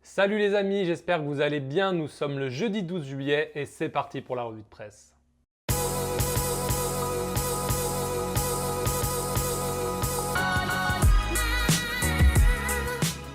Salut les amis, j'espère que vous allez bien. Nous sommes le jeudi 12 juillet et c'est parti pour la revue de presse.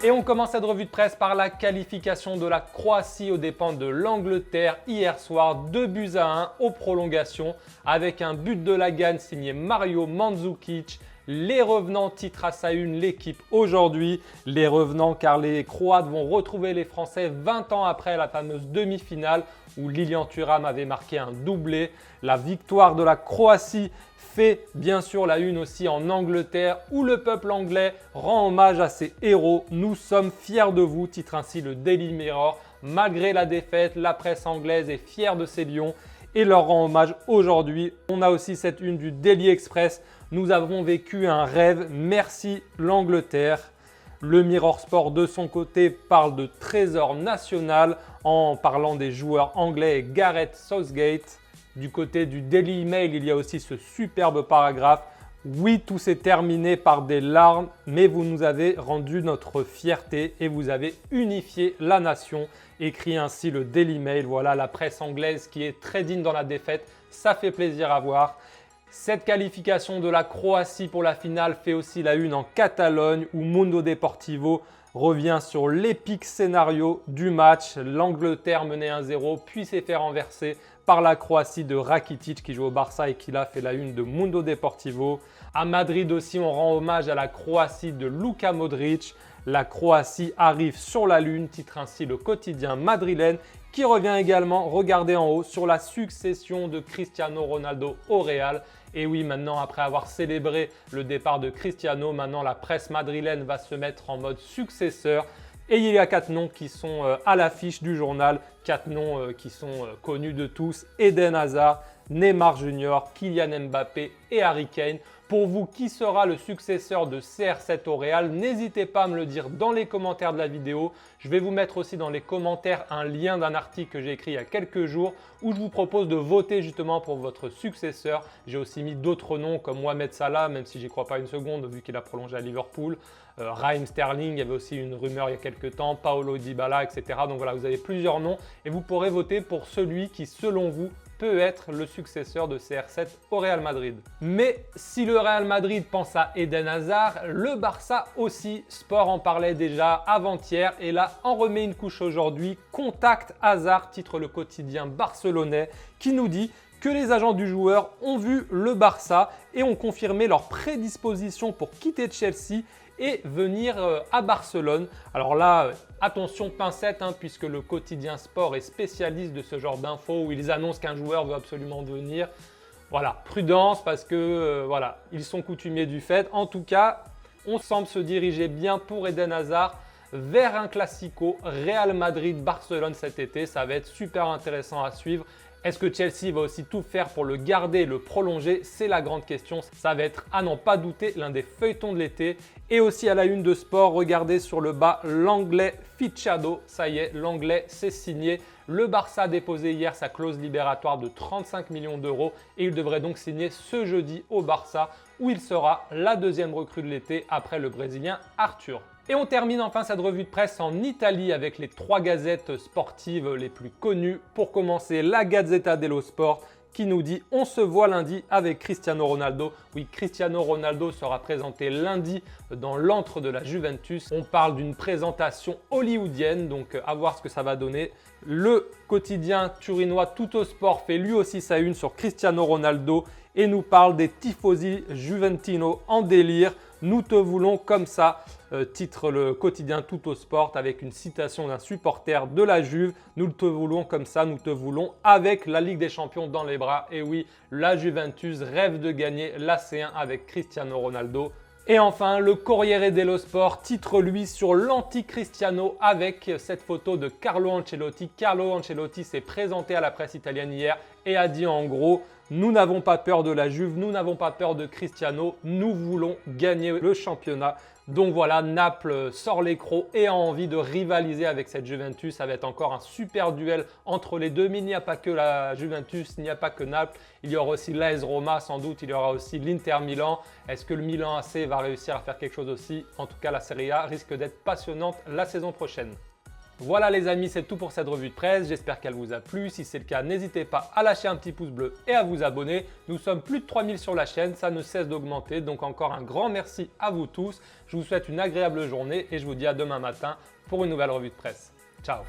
Et on commence cette revue de presse par la qualification de la Croatie aux dépens de l'Angleterre hier soir, 2-1 aux prolongations avec un but de la gagne signé Mario Mandzukic. Les revenants titrent à sa une l'équipe aujourd'hui. Les revenants car les Croates vont retrouver les Français 20 ans après la fameuse demi-finale où Lilian Thuram avait marqué un doublé. La victoire de la Croatie fait bien sûr la une aussi en Angleterre où le peuple anglais rend hommage à ses héros. Nous sommes fiers de vous, titre ainsi le Daily Mirror. Malgré la défaite, la presse anglaise est fière de ses lions et leur rend hommage aujourd'hui. On a aussi cette une du Daily Express. Nous avons vécu un rêve, merci l'Angleterre. Le Mirror Sport de son côté parle de trésor national en parlant des joueurs anglais et Gareth Southgate. Du côté du Daily Mail, il y a aussi ce superbe paragraphe. Oui, tout s'est terminé par des larmes, mais vous nous avez rendu notre fierté et vous avez unifié la nation. Écrit ainsi le Daily Mail. Voilà la presse anglaise qui est très digne dans la défaite. Ça fait plaisir à voir. Cette qualification de la Croatie pour la finale fait aussi la une en Catalogne où Mundo Deportivo revient sur l'épique scénario du match. L'Angleterre menait 1-0 puis s'est fait renverser par la Croatie de Rakitic qui joue au Barça et qui l'a fait la une de Mundo Deportivo. À Madrid aussi, on rend hommage à la Croatie de Luka Modric. La Croatie arrive sur la lune, titre ainsi le quotidien madrilène qui revient également, regardez en haut, sur la succession de Cristiano Ronaldo au Real. Et oui, maintenant, après avoir célébré le départ de Cristiano, maintenant la presse madrilène va se mettre en mode successeur. Et il y a 4 noms qui sont à l'affiche du journal, 4 noms qui sont connus de tous. Eden Hazard, Neymar Junior, Kylian Mbappé et Harry Kane. Pour vous, qui sera le successeur de CR7 au Real? N'hésitez pas à me le dire dans les commentaires de la vidéo. Je vais vous mettre aussi dans les commentaires un lien d'un article que j'ai écrit il y a quelques jours où je vous propose de voter justement pour votre successeur. J'ai aussi mis d'autres noms comme Mohamed Salah, même si j'y crois pas une seconde vu qu'il a prolongé à Liverpool. Raheem Sterling, il y avait aussi une rumeur il y a quelques temps, Paulo Dybala, etc. Donc voilà, vous avez plusieurs noms et vous pourrez voter pour celui qui, selon vous, peut être le successeur de CR7 au Real Madrid. Mais si le Real Madrid pense à Eden Hazard, le Barça aussi. Sport en parlait déjà avant-hier et là en remet une couche aujourd'hui. Contact Hazard, titre le quotidien barcelonais, qui nous dit que les agents du joueur ont vu le Barça et ont confirmé leur prédisposition pour quitter Chelsea et venir à Barcelone. Alors là, attention pincette, puisque le quotidien Sport est spécialiste de ce genre d'infos où ils annoncent qu'un joueur veut absolument venir. Voilà, prudence parce que voilà, ils sont coutumiers du fait. En tout cas, on semble se diriger bien pour Eden Hazard vers un classico Real Madrid-Barcelone cet été. Ça va être super intéressant à suivre. Est-ce que Chelsea va aussi tout faire pour le garder et le prolonger? C'est la grande question. Ça va être, à n'en pas douter, l'un des feuilletons de l'été. Et aussi à la une de Sport, regardez sur le bas, l'anglais Fichado. Ça y est, l'anglais c'est signé. Le Barça a déposé hier sa clause libératoire de 35 millions d'euros et il devrait donc signer ce jeudi au Barça où il sera la deuxième recrue de l'été après le Brésilien Arthur. Et on termine enfin cette revue de presse en Italie avec les 3 gazettes sportives les plus connues. Pour commencer, la Gazzetta dello Sport qui nous dit « On se voit lundi avec Cristiano Ronaldo ». Oui, Cristiano Ronaldo sera présenté lundi dans l'antre de la Juventus. On parle d'une présentation hollywoodienne, donc à voir ce que ça va donner. Le quotidien turinois Tuttosport fait lui aussi sa une sur Cristiano Ronaldo et nous parle des tifosi juventino en délire. Nous te voulons comme ça, titre le quotidien Tuttosport avec une citation d'un supporter de la Juve. Nous te voulons comme ça, nous te voulons avec la Ligue des Champions dans les bras. Et oui, la Juventus rêve de gagner la C1 avec Cristiano Ronaldo. Et enfin, le Corriere dello Sport titre lui sur l'anti-Cristiano avec cette photo de Carlo Ancelotti. Carlo Ancelotti s'est présenté à la presse italienne hier et a dit en gros « Nous n'avons pas peur de la Juve, nous n'avons pas peur de Cristiano, nous voulons gagner le championnat ». Donc voilà, Naples sort les crocs et a envie de rivaliser avec cette Juventus. Ça va être encore un super duel entre les deux. Mais il n'y a pas que la Juventus, il n'y a pas que Naples. Il y aura aussi l'AS Roma sans doute, il y aura aussi l'Inter Milan. Est-ce que le Milan AC va réussir à faire quelque chose aussi? En tout cas, la Serie A risque d'être passionnante la saison prochaine. Voilà les amis, c'est tout pour cette revue de presse. J'espère qu'elle vous a plu. Si c'est le cas, n'hésitez pas à lâcher un petit pouce bleu et à vous abonner. Nous sommes plus de 3000 sur la chaîne, ça ne cesse d'augmenter. Donc encore un grand merci à vous tous. Je vous souhaite une agréable journée et je vous dis à demain matin pour une nouvelle revue de presse. Ciao!